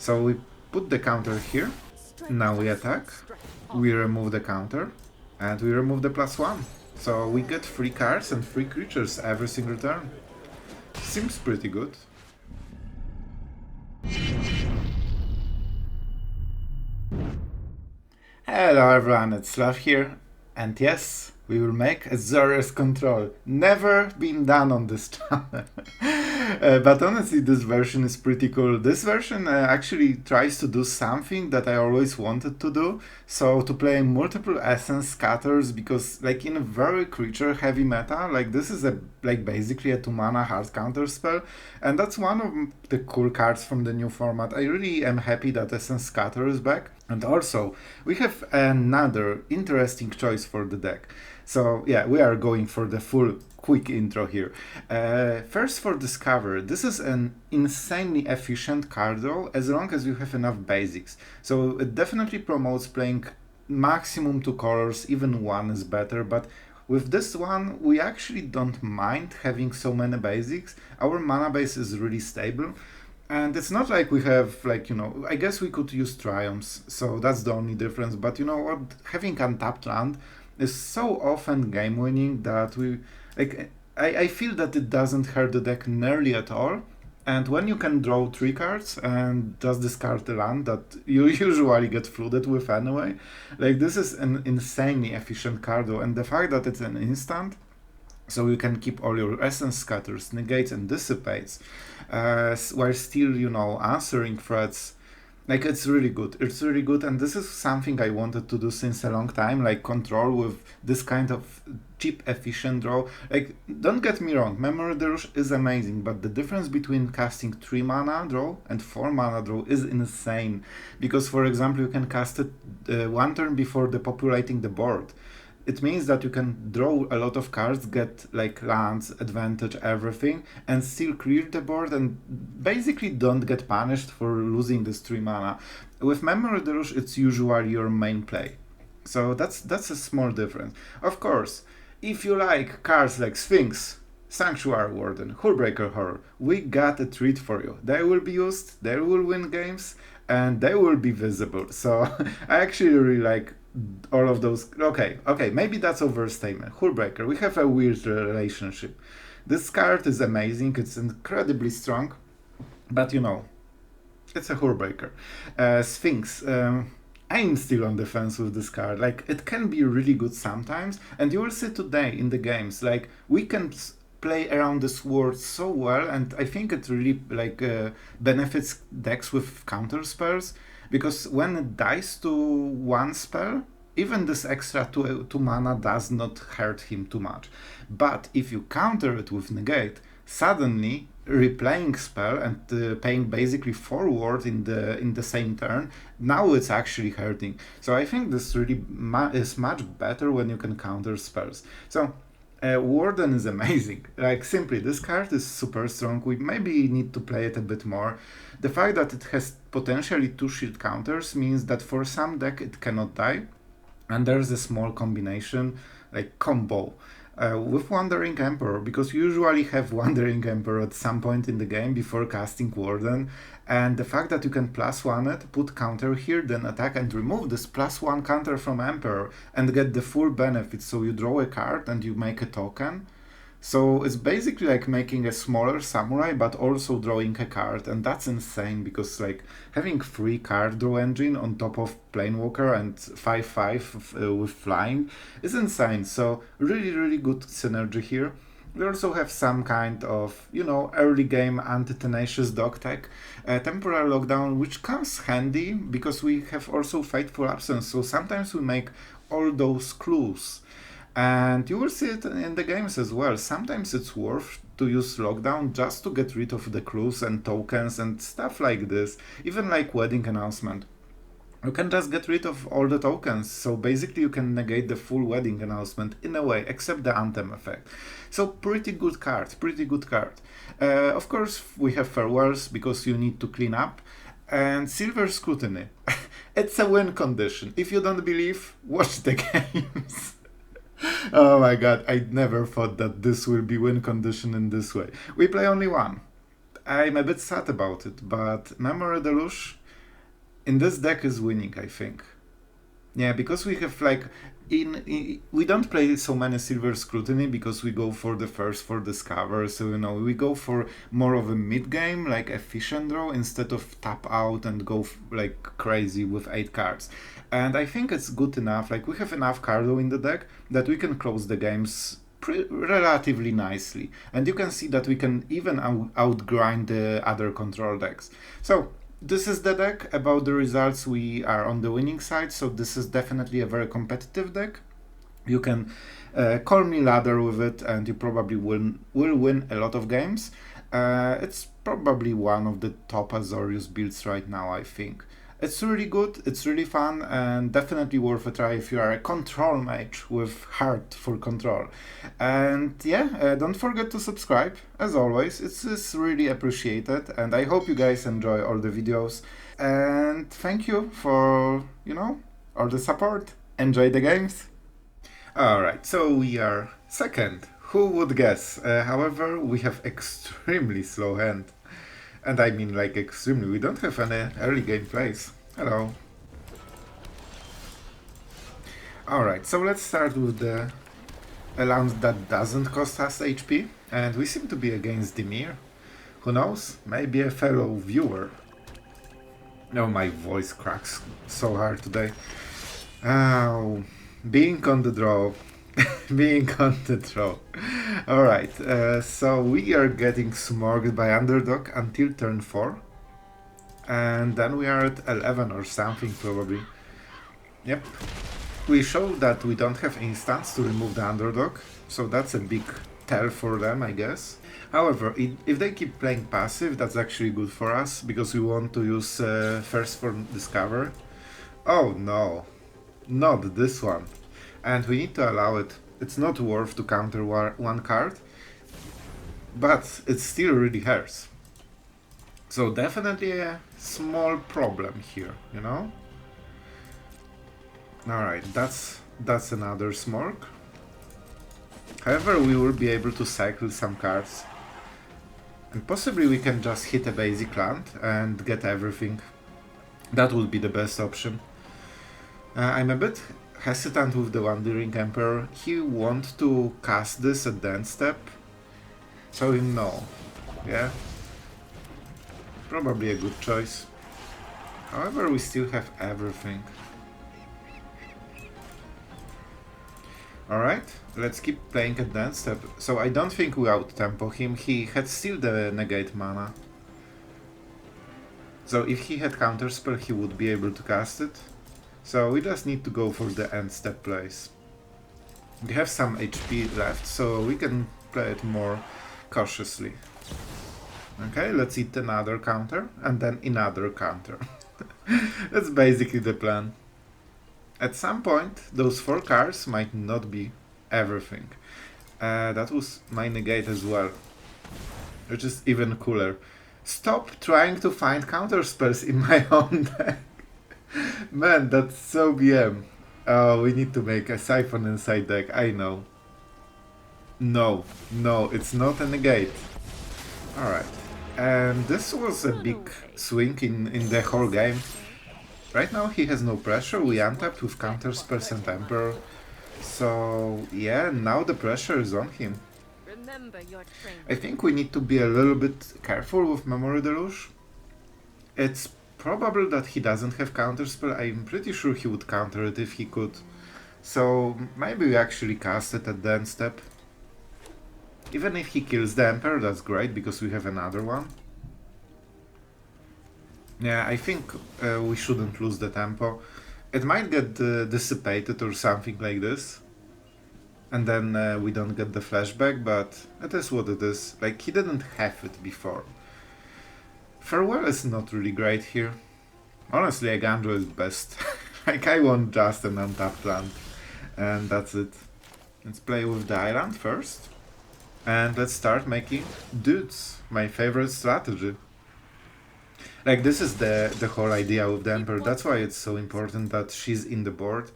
So we put the counter here, now we attack, we remove the counter, and we remove the +1. So we get 3 cards and 3 creatures every single turn. Seems pretty good. Hello everyone, it's Sloth here, and yes, we will make Azorius control. Never been done on this channel. But honestly, this version is pretty cool. This version actually tries to do something that I always wanted to do. So to play multiple essence scatters, because like in a very creature heavy meta, like this is basically a 2 mana hard counter spell, and that's one of the cool cards from the new format. I really am happy that Essence Scatter is back. And also, we have another interesting choice for the deck. So yeah, we are going for the full quick intro here. First for Discover, this is an insanely efficient card draw as long as you have enough basics. So it definitely promotes playing maximum 2 colors, even 1 is better, but with this one, we actually don't mind having so many basics. Our mana base is really stable. And it's not like we have, like, you know, I guess we could use Triumphs, so that's the only difference. But you know what? Having untapped land is so often game winning that I feel that it doesn't hurt the deck nearly at all. And when you can draw 3 cards and just discard the land that you usually get flooded with anyway, like this is an insanely efficient card though. And the fact that it's an instant, so you can keep all your essence scatters, negates, and dissipates, while still, you know, answering threats. Like, it's really good. It's really good, and this is something I wanted to do since a long time, like control with this kind of cheap, efficient draw. Like, don't get me wrong, Memory Deluge is amazing, but the difference between casting 3 mana draw and 4 mana draw is insane. Because, for example, you can cast it 1 turn before depopulating the board. It means that you can draw a lot of cards, get like lands, advantage, everything, and still clear the board and basically don't get punished for losing this 3 mana. With Memory Deluge, it's usually your main play. So that's a small difference. Of course, if you like cards like Sphinx, Sanctuary Warden, Hullbreaker Horror, we got a treat for you. They will be used, they will win games, and they will be visible. So I actually really like all of those. Okay, maybe that's overstatement. Hullbreaker, we have a weird relationship. This card is amazing, it's incredibly strong, but you know, it's a Hullbreaker. Sphinx, I'm still on the fence with this card. Like, it can be really good sometimes, and you will see today in the games, like, we can play around this word so well, and I think it really benefits decks with counter spells, because when it dies to 1 spell, even this extra 2 mana does not hurt him too much. But if you counter it with Negate, suddenly replaying spell and paying basically forward in the same turn, now it's actually hurting. So I think this really is much better when you can counter spells. So Warden is amazing. Like, simply, this card is super strong. We maybe need to play it a bit more. The fact that it has potentially 2 shield counters means that for some deck it cannot die. And there's a small combination, like combo, with Wandering Emperor, because you usually have Wandering Emperor at some point in the game before casting Warden, and the fact that you can +1 it, put counter here, then attack and remove this +1 counter from Emperor and get the full benefit. So you draw a card and you make a token. So it's basically like making a smaller samurai, but also drawing a card, and that's insane, because like having 3 card draw engine on top of Planewalker and 5/5 with flying is insane. So really good synergy here. We also have some kind of, you know, early game anti-tenacious dog tech, temporary lockdown, which comes handy because we have also Fateful Absence. So sometimes we make all those clues. And you will see it in the games as well. Sometimes it's worth to use lockdown just to get rid of the clues and tokens and stuff like this. Even like wedding announcement. You can just get rid of all the tokens, so basically you can negate the full wedding announcement in a way, except the anthem effect. So pretty good card, of course we have farewells because you need to clean up, and silver scrutiny. It's a win condition. If you don't believe, watch the games. Oh my god, I never thought that this will be win condition in this way. We play only 1. I'm a bit sad about it, but Memory Deluge in this deck is winning, I think. Yeah, because we have like we don't play so many Silver Scrutiny because we go for the first for Discover, so you know we go for more of a mid game like efficient draw instead of tap out and go like crazy with 8 cards. And I think it's good enough, like we have enough cardo in the deck that we can close the games relatively nicely, and you can see that we can even outgrind the other control decks. So this is the deck. About the results, we are on the winning side, so this is definitely a very competitive deck. You can call me ladder with it and you probably will win a lot of games. It's probably one of the top Azorius builds right now, I think. It's really good, it's really fun, and definitely worth a try if you are a control mage with heart for control. And yeah, don't forget to subscribe, as always, it's really appreciated, and I hope you guys enjoy all the videos. And thank you for, you know, all the support. Enjoy the games! Alright, so we are second. Who would guess? However, we have extremely slow hand. And I mean like extremely, we don't have any early game plays. Hello. Alright, so let's start with the land that doesn't cost us HP. And we seem to be against Dimir. Who knows? Maybe a fellow viewer. Oh, my voice cracks so hard today. Oh, being on the draw. Being on the draw. Alright, so we are getting smorged by Underdog until turn 4. And then we are at 11 or something probably. Yep. We show that we don't have instants to remove the Underdog, so that's a big tell for them, I guess. However, if they keep playing passive, that's actually good for us, because we want to use first for Discover. Oh no, not this one. And we need to allow it. It's not worth to counter one card, but it still really hurts. So definitely a small problem here, you know? Alright, that's another smorg. However, we will be able to cycle some cards. And possibly we can just hit a basic land and get everything. That would be the best option. I'm a bit hesitant with the Wandering Emperor. He wants to cast this at the end step. So no. Yeah. Probably a good choice. However, we still have everything. Alright, let's keep playing at the end step. So I don't think we out-tempo him. He had still the Negate mana. So if he had counterspell, he would be able to cast it. So we just need to go for the end step plays. We have some HP left, so we can play it more cautiously. Okay, let's hit another counter, and then another counter. That's basically the plan. At some point, those 4 cards might not be everything. That was my Negate as well, which is even cooler. Stop trying to find counterspells in my own deck. Man, that's so BM. Oh, we need to make a Siphon inside deck, I know. No, it's not a Negate. Alright, and this was a big swing in the whole game. Right now he has no pressure, we untapped with counterspells and Emperor. So yeah, now the pressure is on him. I think we need to be a little bit careful with Memory Deluge. It's probable that he doesn't have counterspell. I'm pretty sure he would counter it if he could. So maybe we actually cast it at the end step. Even if he kills the Emperor, that's great, because we have another one. Yeah, I think we shouldn't lose the tempo. It might get dissipated or something like this. And then we don't get the flashback, but it is what it is. Like, he didn't have it before. Farewell is not really great here. Honestly, a Gandro is best. Like, I want just an untapped land. And that's it. Let's play with the island first. And let's start making dudes. My favorite strategy. Like, this is the whole idea with the Emperor. That's why it's so important that she's in the board.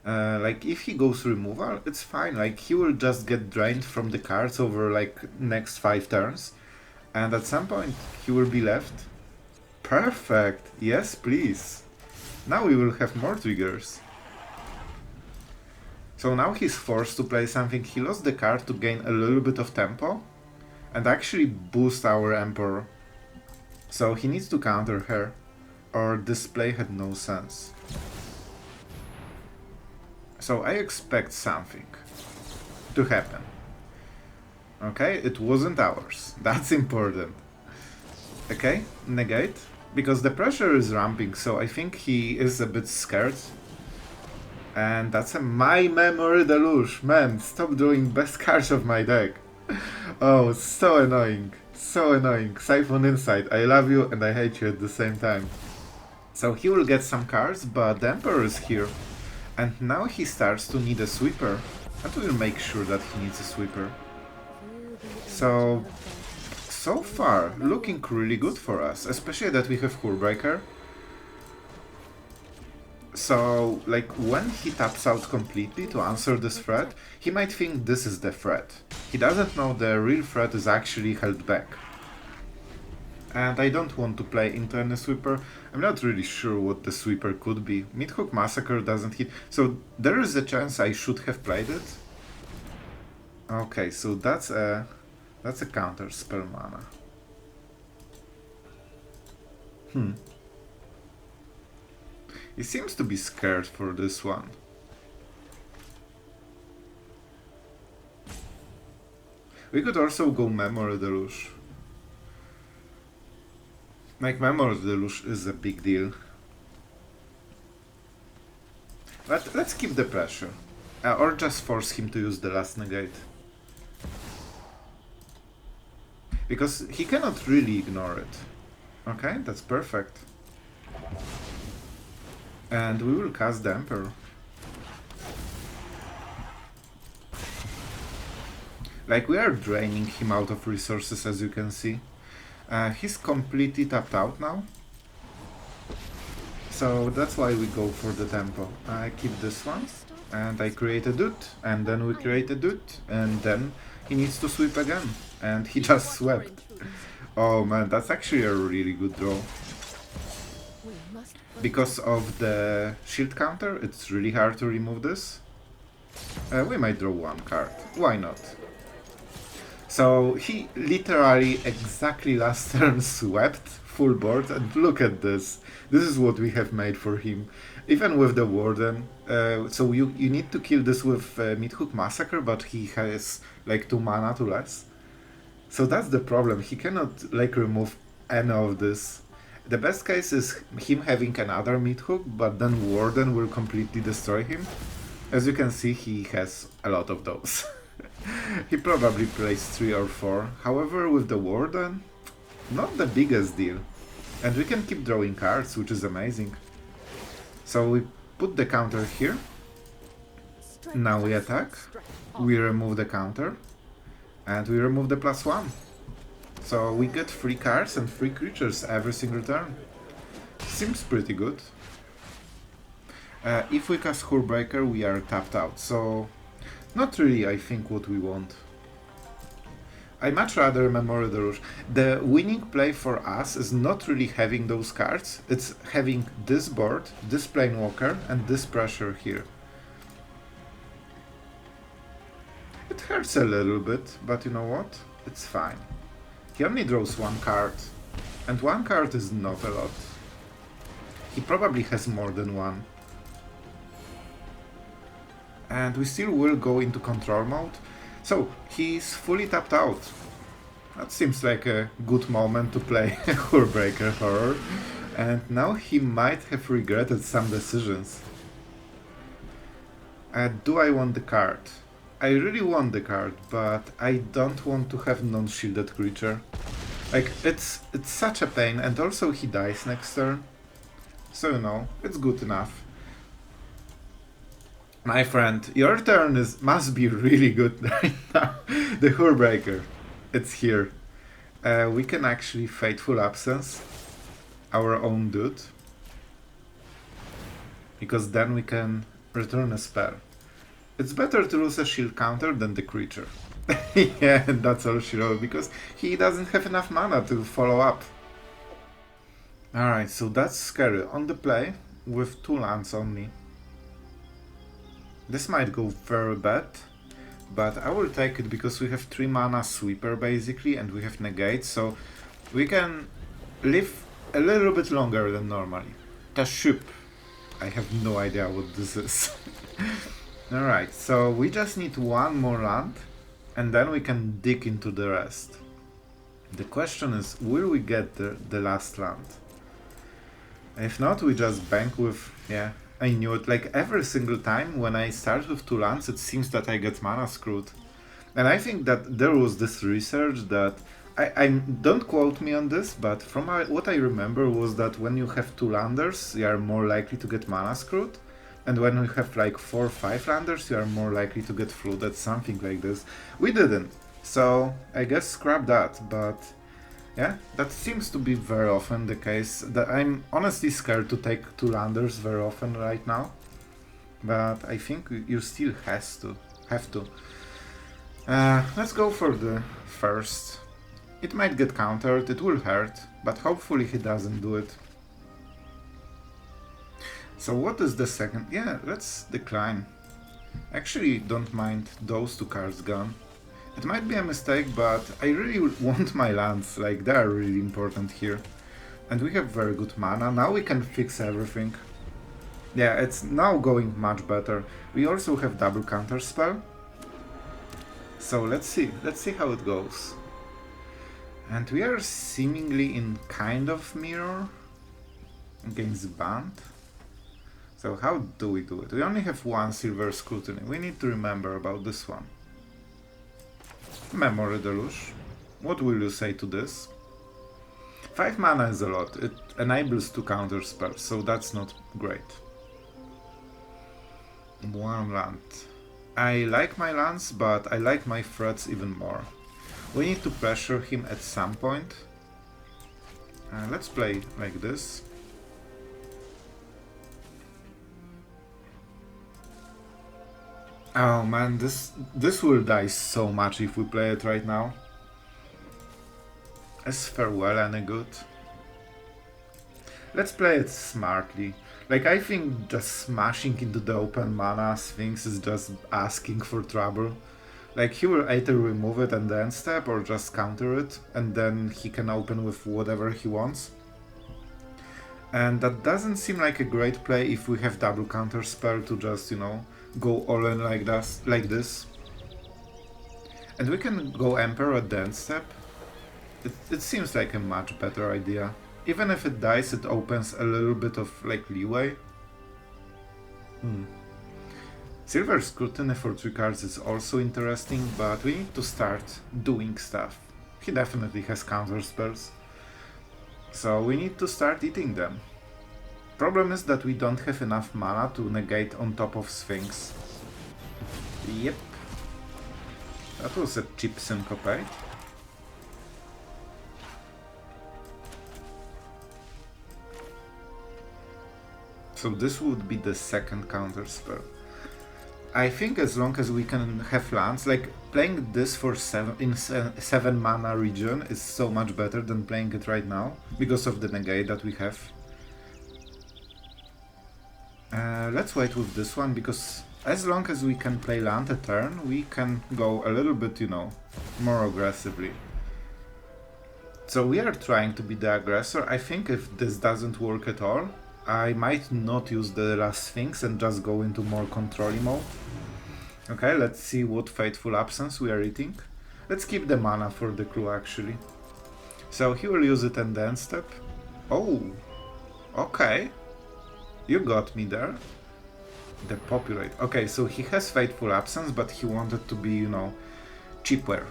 Like, if he goes removal, it's fine. Like, he will just get drained from the cards over, like, next 5 turns. And at some point, he will be left Perfect! Yes, please. Now we will have more triggers. So now he's forced to play something. He lost the card to gain a little bit of tempo and actually boost our Emperor. So he needs to counter her, or this play had no sense. So I expect something to happen. Okay, it wasn't ours. That's important. Okay, negate. Because the pressure is ramping, so I think he is a bit scared. And that's my Memory Deluge. Man, stop drawing best cards of my deck. Oh, so annoying. So annoying. Siphon Insight, I love you and I hate you at the same time. So he will get some cards, but the Emperor is here. And now he starts to need a sweeper. And we'll make sure that he needs a sweeper. So far, looking really good for us. Especially that we have Hullbreaker. So, like, when he taps out completely to answer this threat, he might think this is the threat. He doesn't know the real threat is actually held back. And I don't want to play into any sweeper. I'm not really sure what the sweeper could be. Midhook Massacre doesn't hit, so there is a chance I should have played it. Okay, so that's a counter spell mana. He seems to be scared for this one. We could also go Memory Deluge. Like, Memory Deluge is a big deal. But let's keep the pressure. Or just force him to use the last negate. Because he cannot really ignore it. Okay, that's perfect. And we will cast the Emperor. Like, we are draining him out of resources, as you can see. He's completely tapped out now. So that's why we go for the tempo. I keep this one, and I create a Doot, and then we create a Doot, and then he needs to sweep again. And he just swept. Oh man, that's actually a really good draw. Because of the shield counter, it's really hard to remove this. We might draw one card. Why not? So he literally exactly last turn swept full board, and look at this. This is what we have made for him. Even with the Warden. So you need to kill this with Midhook Massacre, but he has like 2 mana to less. So that's the problem. He cannot like remove any of this. The best case is him having another Midhook, but then Warden will completely destroy him. As you can see, he has a lot of those. He probably plays 3 or 4. However, with the Warden, not the biggest deal. And we can keep drawing cards, which is amazing. So we put the counter here. Now we attack. We remove the counter. And we remove the +1. So we get 3 cards and 3 creatures every single turn. Seems pretty good. If we cast Hullbreaker, we are tapped out, so not really, I think, what we want. I much rather Memory Deluge. The winning play for us is not really having those cards, it's having this board, this Planewalker, and this pressure here. It hurts a little bit, but you know what? It's fine. He only draws 1 card, and 1 card is not a lot. He probably has more than 1. And we still will go into control mode. So, he's fully tapped out. That seems like a good moment to play Hullbreaker Horror. And now he might have regretted some decisions. Do I want the card? I really want the card, but I don't want to have non-shielded creature. Like, it's such a pain, and also he dies next turn. So, you know, it's good enough. My friend, your turn must be really good right now. The Hullbreaker, it's here. We can actually Fateful Absence our own dude, because then we can return a spell. It's better to lose a shield counter than the creature. Yeah, and that's all she wrote, because he doesn't have enough mana to follow up. Alright, so that's scary. On the play, with 2 lands only. This might go very bad, but I will take it because we have 3 mana sweeper basically, and we have negate, so we can live a little bit longer than normally. Taship. I have no idea what this is. Alright, so we just need 1 more land, and then we can dig into the rest. The question is, will we get the last land? If not, we just bank with, yeah, I knew it. Like, every single time when I start with 2 lands, it seems that I get mana screwed. And I think that there was this research that, I don't quote me on this, but from what I remember was that when you have 2 landers, you are more likely to get mana screwed. And when you have like 4 or 5 landers, you are more likely to get flooded, something like this. We didn't, so I guess scrap that, but yeah, that seems to be very often the case. That I'm honestly scared to take 2 landers very often right now, but I think you still have to. Let's go for the first. It might get countered, it will hurt, but hopefully he doesn't do it. So what is the second? Yeah, let's decline. Actually, don't mind those 2 cards gone. It might be a mistake, but I really want my lands, like they are really important here. And we have very good mana, now we can fix everything. Yeah, it's now going much better. We also have double counter spell. So let's see how it goes. And we are seemingly in kind of mirror against Band. So how do we do it? We only have 1 silver scrutiny, we need to remember about this one. Memory Deluge. What will you say to this? 5 mana is a lot, it enables 2 counter spells, so that's not great. 1 land. I like my lands, but I like my threats even more. We need to pressure him at some point. Let's play like this. Oh man, this will die so much if we play it right now. Is farewell any good? Let's play it smartly. Like, I think just smashing into the open mana Sphinx is just asking for trouble. Like, he will either remove it and then step or just counter it, and then he can open with whatever he wants. And that doesn't seem like a great play if we have double counter spell to just, you know, go all in like this. And we can go Emperor at the end step. It seems like a much better idea. Even if it dies, it opens a little bit of like leeway. Silver Scrutiny for 3 cards is also interesting, but we need to start doing stuff. He definitely has counter spells, so we need to start eating them. Problem is that we don't have enough mana to negate on top of Sphinx. Yep. That was a cheap Syncopate. So this would be the second counter spell. I think as long as we can have lands, like playing this for 7 mana region is so much better than playing it right now, because of the negate that we have. Let's wait with this one, because as long as we can play land a turn, we can go a little bit, you know, more aggressively. So we are trying to be the aggressor. I think if this doesn't work at all, I might not use the last Sphinx and just go into more controlling mode. Okay, let's see what Fateful Absence we are eating. Let's keep the mana for the crew actually. So he will use it and then step. Oh, okay. You got me there. Depopulate. Okay, so he has Fateful Absence, but he wanted to be, you know, cheaper.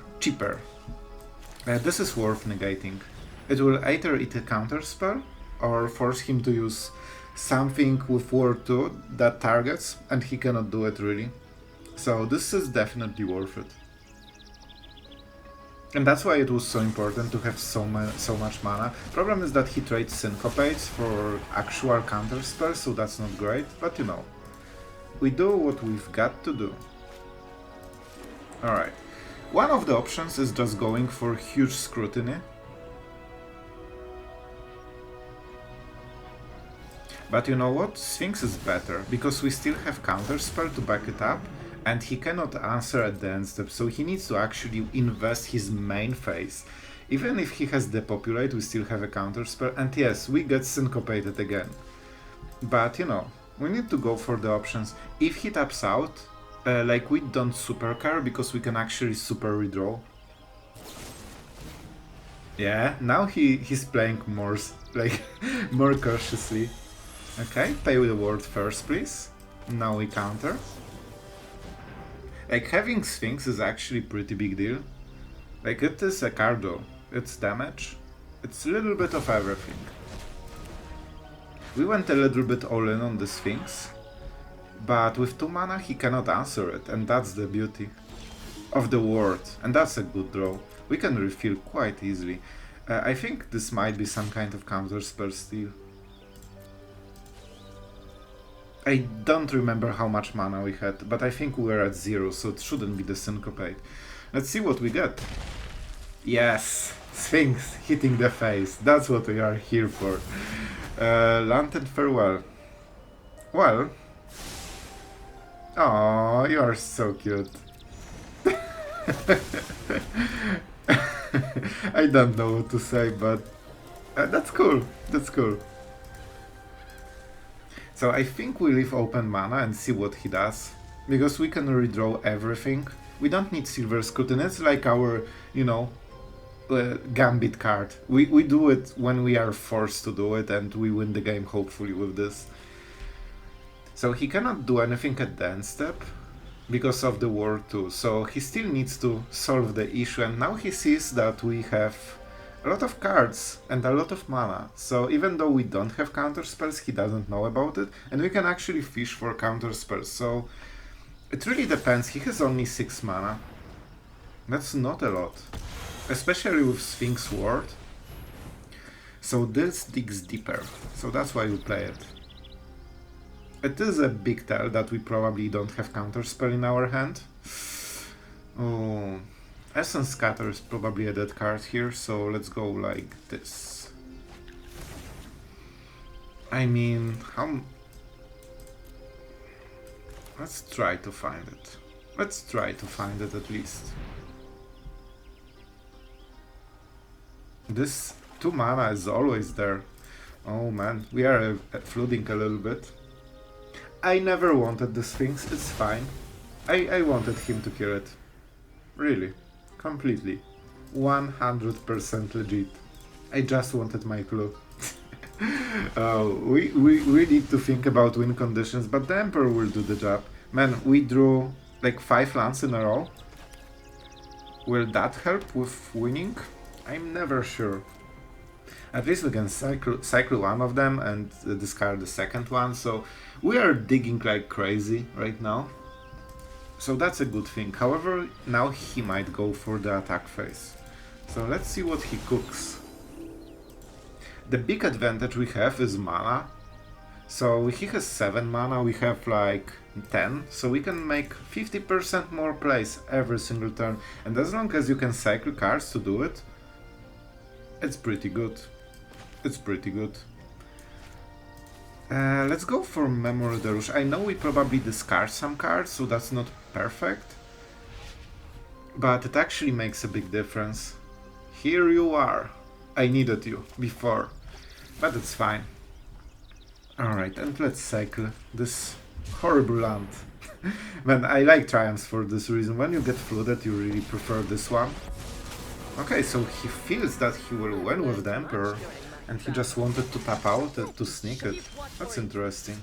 This is worth negating. It will either eat a counter spell or force him to use something with Ward 2 that targets, and he cannot do it really. So this is definitely worth it. And that's why it was so important to have so much mana. Problem is that he trades Syncopates for actual counter spells, so that's not great, but you know. We do what we've got to do. Alright. One of the options is just going for huge scrutiny. But you know what? Sphinx is better, because we still have counterspell to back it up, and he cannot answer at the end step, so he needs to actually invest his main phase. Even if he has Depopulate, we still have a counterspell, and yes, we get Syncopated again. But, you know, we need to go for the options. If he taps out, like, we don't super care, because we can actually super redraw. Yeah, now he's playing more, like, more cautiously. Okay, pay with a word first, please. Now we counter. Like, having Sphinx is actually pretty big deal. Like, it is a card though. It's damage. It's a little bit of everything. We went a little bit all in on the Sphinx, but with 2 mana he cannot answer it, and that's the beauty of the ward, and that's a good draw. We can refill quite easily. I think this might be some kind of counter spell steal. I don't remember how much mana we had, but I think we were at 0, so it shouldn't be the Syncopate. Let's see what we get. Yes! Sphinx hitting the face. That's what we are here for. Land and Farewell. Well... Oh, you are so cute. I don't know what to say, but... that's cool. That's cool. So I think we leave open mana and see what he does, because we can redraw everything. We don't need Silver Scrutiny, it's like our, you know, Gambit card. We do it when we are forced to do it, and we win the game hopefully with this. So he cannot do anything at the end step, because of the War 2, so he still needs to solve the issue, and now he sees that we have a lot of cards and a lot of mana, so even though we don't have counter spells, he doesn't know about it, and we can actually fish for counter spells, so it really depends. He has only 6 mana. That's not a lot, especially with Sphinx Ward. So this digs deeper, so that's why we play it. It is a big tell that we probably don't have counter spell in our hand. Oh. Essence Scatter is probably a dead card here, so let's go like this. I mean, how... Let's try to find it. Let's try to find it at least. This 2 mana is always there. Oh man, we are flooding a little bit. I never wanted the Sphinx, it's fine. I wanted him to kill it. Really. Completely. 100% legit. I just wanted my clue. We need to think about win conditions, but the Emperor will do the job. Man, we drew like 5 lands in a row. Will that help with winning? I'm never sure. At least we can cycle one of them and discard the second one, so we are digging like crazy right now. So that's a good thing. However, now he might go for the attack phase. So let's see what he cooks. The big advantage we have is mana. So he has 7 mana, we have like 10. So we can make 50% more plays every single turn. And as long as you can cycle cards to do it, it's pretty good. It's pretty good. Let's go for Memory Deluge. I know we probably discard some cards, so that's not perfect, but it actually makes a big difference. Here you are. I needed you before, but it's fine. Alright, and let's cycle this horrible land. Man, I like Triumphs for this reason. When you get flooded, you really prefer this one. Okay, so he feels that he will win with the Emperor, and he just wanted to tap out to sneak it. That's interesting.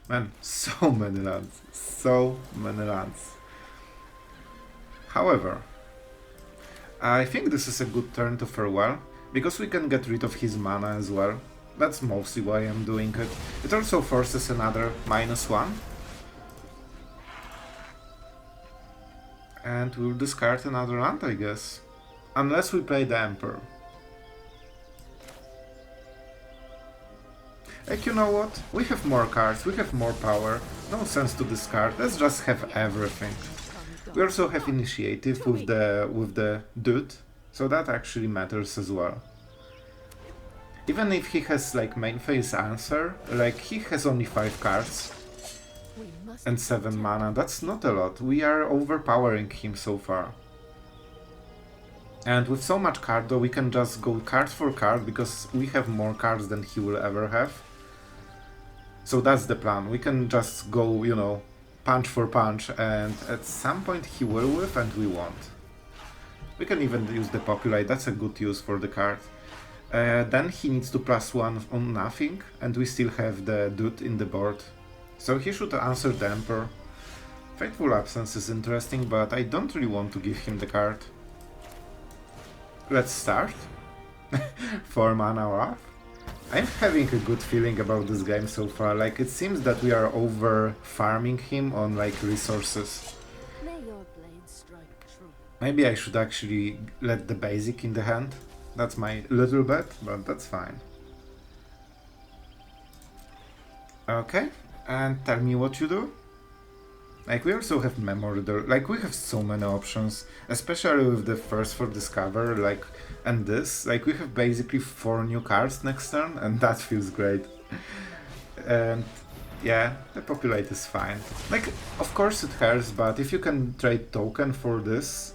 Man, so many lands. So many lands. However, I think this is a good turn to Farewell, because we can get rid of his mana as well. That's mostly why I'm doing it. It also forces another -1. And we'll discard another land, I guess. Unless we play the Emperor. Like, you know what? We have more cards, we have more power. No sense to discard, let's just have everything. We also have initiative with the dude, so that actually matters as well. Even if he has like main phase answer, like he has only 5 cards and 7 mana, that's not a lot. We are overpowering him so far. And with so much card though, we can just go card for card because we have more cards than he will ever have. So that's the plan. We can just go, you know, punch for punch, and at some point he will whiff and we won't. We can even use the Populate, that's a good use for the card. Then he needs to +1 on nothing, and we still have the dude in the board. So he should answer the Emperor. Fateful Absence is interesting, but I don't really want to give him the card. Let's start. 4 mana off. I'm having a good feeling about this game so far, like it seems that we are over farming him on like resources. Maybe I should actually let the basic in the hand. That's my little bet, but that's fine. Okay, and tell me what you do. Like we also have Memory Deluge, like we have so many options, especially with the first for Discover, like, and this, like we have basically 4 new cards next turn, and that feels great. And yeah, the Populate is fine. Like, of course it hurts, but if you can trade token for this,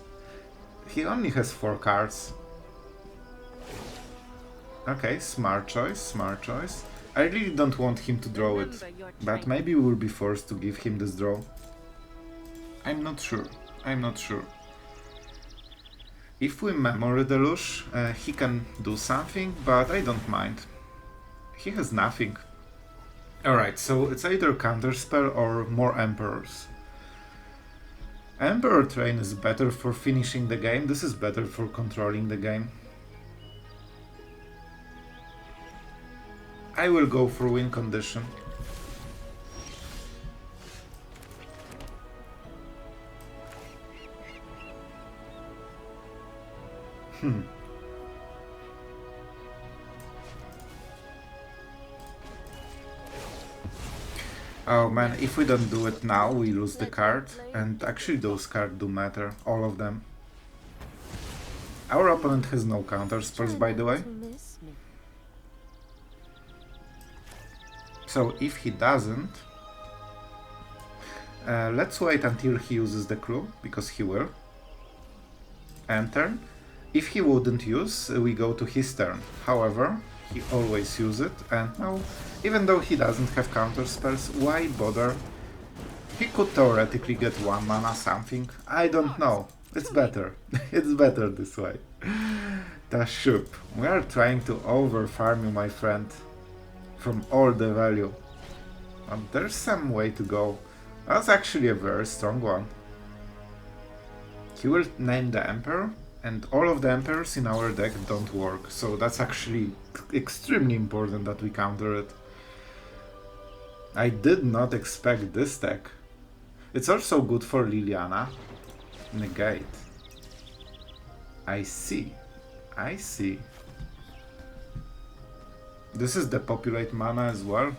he only has 4 cards. Okay, smart choice, smart choice. I really don't want him to draw it, but maybe we will be forced to give him this draw. I'm not sure. I'm not sure. If we Memory Deluge, he can do something, but I don't mind. He has nothing. Alright, so it's either Counterspell or more Emperors. Emperor Train is better for finishing the game, this is better for controlling the game. I will go for win condition. Oh man, if we don't do it now, we lose the card. And actually those cards do matter, all of them. Our opponent has no counter spells, by the way. So if he doesn't, let's wait until he uses the clue, because he will. End turn. If he wouldn't use, we go to his turn. However, he always uses it, and now, even though he doesn't have counter spells, why bother? He could theoretically get 1 mana something, I don't know. It's better. It's better this way. Tashub. We are trying to over-farm you, my friend. From all the value. But there's some way to go. That's actually a very strong one. He will name the Emperor, and all of the Emperors in our deck don't work, so that's actually extremely important that we counter it. I did not expect this deck. It's also good for Liliana. Negate. I see. I see. This is the Populate mana as well.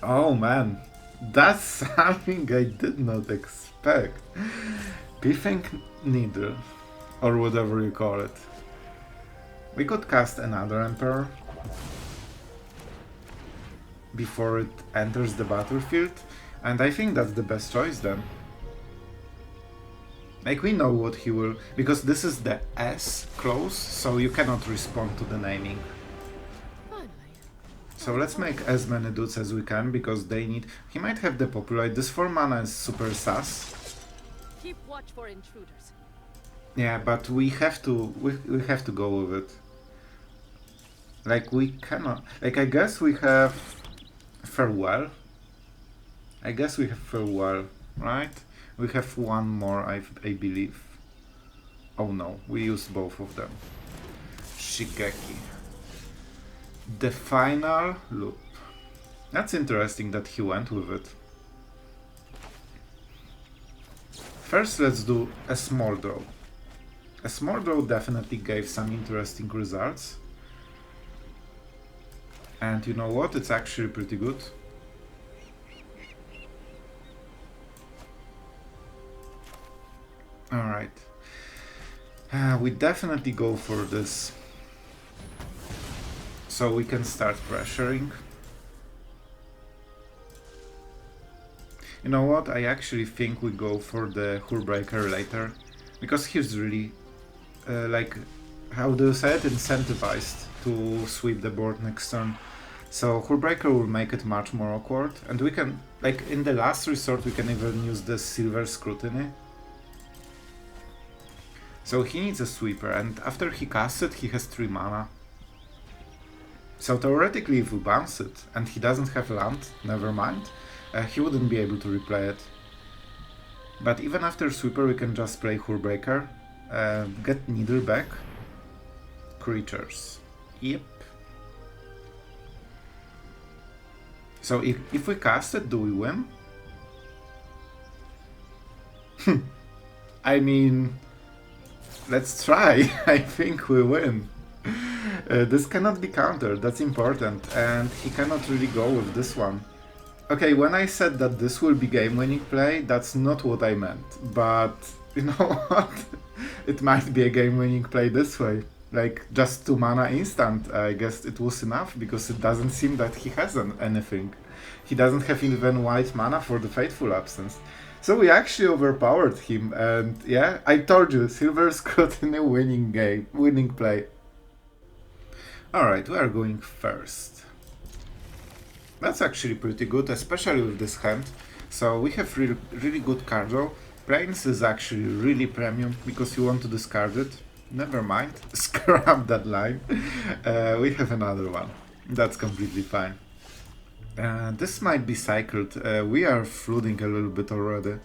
Oh man, that's something I did not expect. Pithing Needle, or whatever you call it. We could cast another Emperor before it enters the battlefield, and I think that's the best choice then. Like, we know what he will, because this is the S close, so you cannot respond to the naming. So let's make as many dudes as we can, because they need... He might have the Populate. This 4 mana is super sus. Keep watch for intruders. Yeah, but we have to have to go with it. Like, we cannot... Like, I guess we have Farewell. I guess we have Farewell, right? We have one more, I believe. Oh no, we used both of them. Shigeki. The final loop. That's interesting that he went with it. First, let's do a small draw. A small draw definitely gave some interesting results. And you know what? It's actually pretty good. Alright. We definitely go for this so we can start pressuring. You know what, I actually think we go for the Hullbreaker later, because he's really, like, how do you say it, incentivized to sweep the board next turn. So Hullbreaker will make it much more awkward, and we can, like, in the last resort we can even use the Silver Scrutiny. So he needs a sweeper, and after he casts it, he has 3 mana. So theoretically, if we bounce it, and he doesn't have land, never mind, he wouldn't be able to replay it. But even after sweeper, we can just play Hullbreaker, get Needle back, creatures. Yep. So if we cast it, do we win? I mean, let's try. I think we win. This cannot be countered, that's important, and he cannot really go with this one. Okay, when I said that this will be game-winning play, that's not what I meant, but you know what? It might be a game-winning play this way. Like, just 2 mana instant, I guess it was enough, because it doesn't seem that he has anything. He doesn't have even white mana for the Fateful Absence. So we actually overpowered him, and yeah, I told you, Silver Scrutiny winning play. Alright, we are going first. That's actually pretty good, especially with this hand. So we have really good card draw. Plains is actually really premium, because you want to discard it. Never mind, scrap that line. We have another one. That's completely fine. This might be cycled. We are flooding a little bit already.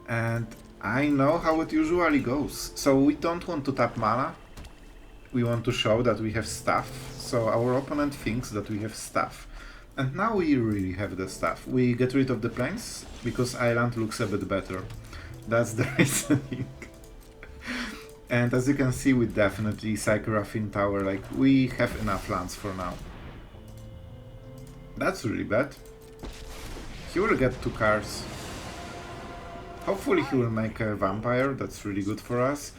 And I know how it usually goes. So we don't want to tap mana. We want to show that we have stuff. So our opponent thinks that we have stuff. And now we really have the stuff. We get rid of the plains, because island looks a bit better. That's the reasoning. And as you can see, we definitely cycle Raffin Tower, like, we have enough lands for now. That's really bad. He will get 2 cards. Hopefully he will make a vampire, that's really good for us.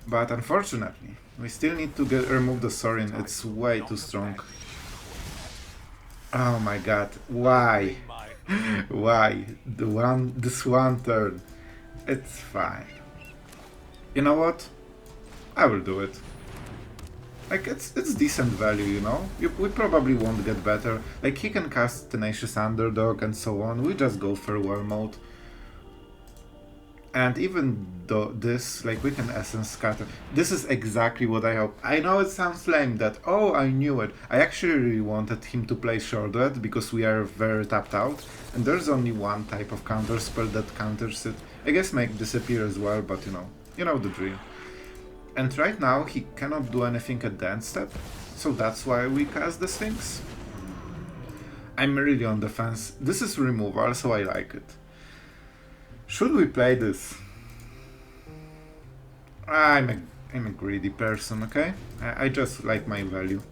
But unfortunately, we still need to remove the Sorin, it's way too strong. Oh my god, why? Why? This one turn. It's fine. You know what? I will do it. Like, it's decent value, you know? We probably won't get better. Like, he can cast Tenacious Underdog and so on. We just go farewell mode. And even though this, like, we can Essence Scatter. This is exactly what I hope. I know it sounds lame that, oh, I knew it. I actually really wanted him to play Sheoldred, because we are very tapped out. And there's only one type of counter spell that counters it. I guess make Disappear as well, but you know the drill. And right now he cannot do anything at the end step, so that's why we cast the Sphinx. I'm really on the fence. This is removal, so I like it. Should we play this? I'm a greedy person, okay? I just like my value.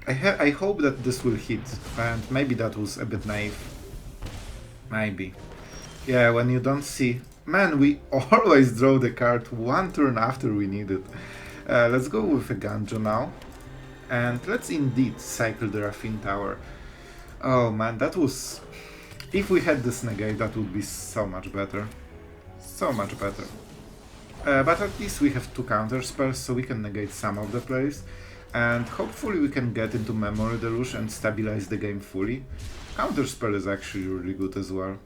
I hope that this will hit, and maybe that was a bit naive. Maybe. Yeah, when you don't see... Man, we always draw the card 1 turn after we need it. Let's go with a Ganjo now. And let's indeed cycle the Raffin Tower. Oh man, that was... If we had this Negate, that would be so much better. So much better. But at least we have 2 counter spells, so we can negate some of the plays. And hopefully we can get into Memory Deluge and stabilize the game fully. Counter spell is actually really good as well.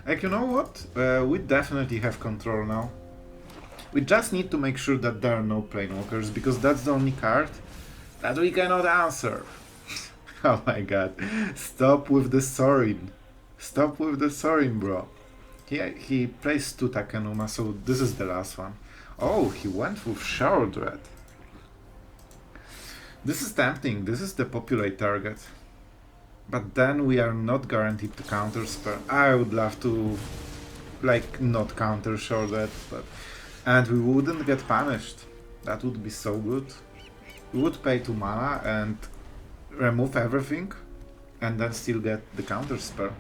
Like, you know what? We definitely have control now. We just need to make sure that there are no Planewalkers, because that's the only card that we cannot answer. Oh my god. Stop with the Sorin. Stop with the Sorin, bro. He plays 2 Takenuma, so this is the last one. Oh, he went with Sheoldred. This is tempting. This is the populate target. But then we are not guaranteed to counter spell. I would love to, like, not counter Sheoldred, but... And we wouldn't get punished. That would be so good. We would pay 2 mana and remove everything, and then still get the counter spell.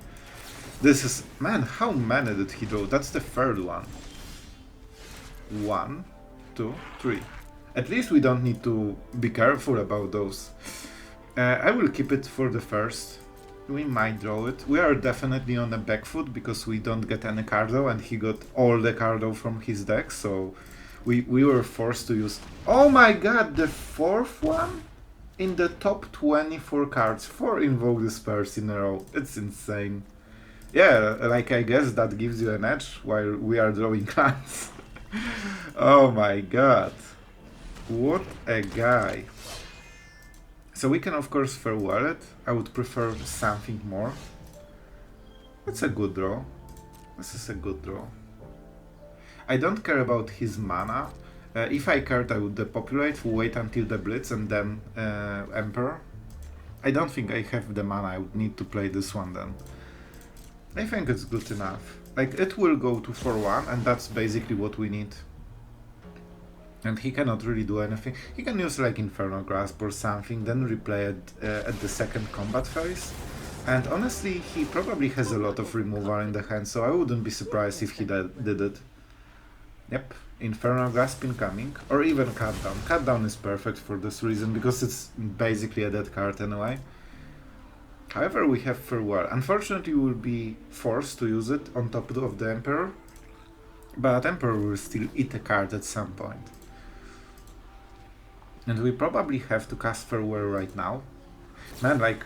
This is... Man, how many did he draw? That's the 3rd one. 1, 2, 3. At least we don't need to be careful about those. I will keep it for the first. We might draw it. We are definitely on a back foot because we don't get any Cardo and he got all the Cardo from his deck, so we were forced to use... Oh my god, the fourth one? In the top 24 cards, 4 Invoke the Spurs in a row. It's insane. Yeah, like I guess that gives you an edge while we are drawing lands. Oh my god. What a guy. So we can of course farewell it. I would prefer something more. That's a good draw. This is a good draw. I don't care about his mana. If I cared, I would depopulate, wait until the Blitz and then Emperor. I don't think I have the mana, I would need to play this one then. I think it's good enough. Like, it will go to 4-1 and that's basically what we need. And he cannot really do anything. He can use like Infernal Grasp or something, then replay it at the second combat phase. And honestly, he probably has a lot of removal in the hand, so I wouldn't be surprised if he did it. Yep, Infernal Grasp incoming, or even Cut Down. Cut Down is perfect for this reason, because it's basically a dead card anyway. However, we have Farewell. Unfortunately, we will be forced to use it on top of the Emperor, but Emperor will still eat a card at some point. And we probably have to cast Farewell right now. Man, like,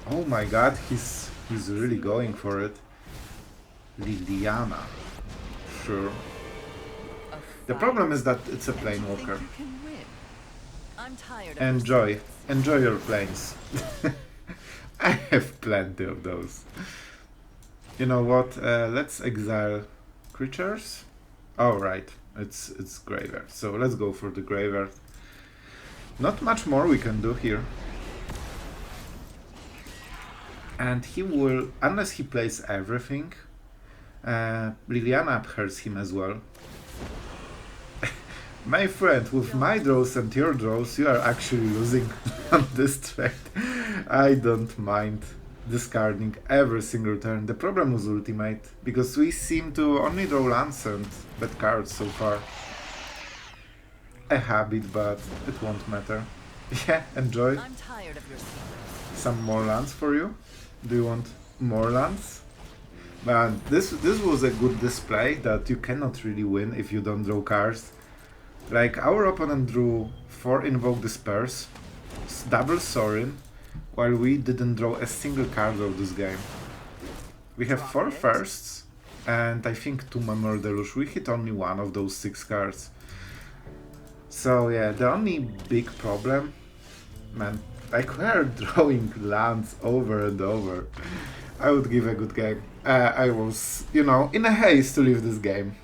oh my god, he's really going for it. Liliana. Sure. The problem is that it's a Planewalker. Enjoy your planes. I have plenty of those. You know what? Let's exile creatures. Oh right, it's graveyard. So let's go for the graveyard. Not much more we can do here. And he will, unless he plays everything, Liliana hurts him as well. My friend, with my draws and your draws, you are actually losing on this trade. I don't mind discarding every single turn. The problem was Ultimate, because we seem to only draw lands and bad cards so far. A habit, but it won't matter. Yeah, enjoy. I'm tired of your secrets. Some more lands for you? Do you want more lands? Man, this was a good display that you cannot really win if you don't draw cards. Like, our opponent drew 4 Invoke the Spurs, double Sorin, while we didn't draw a single card of this game. We have 4 firsts, and I think 2 Memory Deluge. We hit only one of those 6 cards. So yeah, the only big problem, man, like, we are drawing lands over and over. I would give a good game. I was, you know, in a haste to leave this game.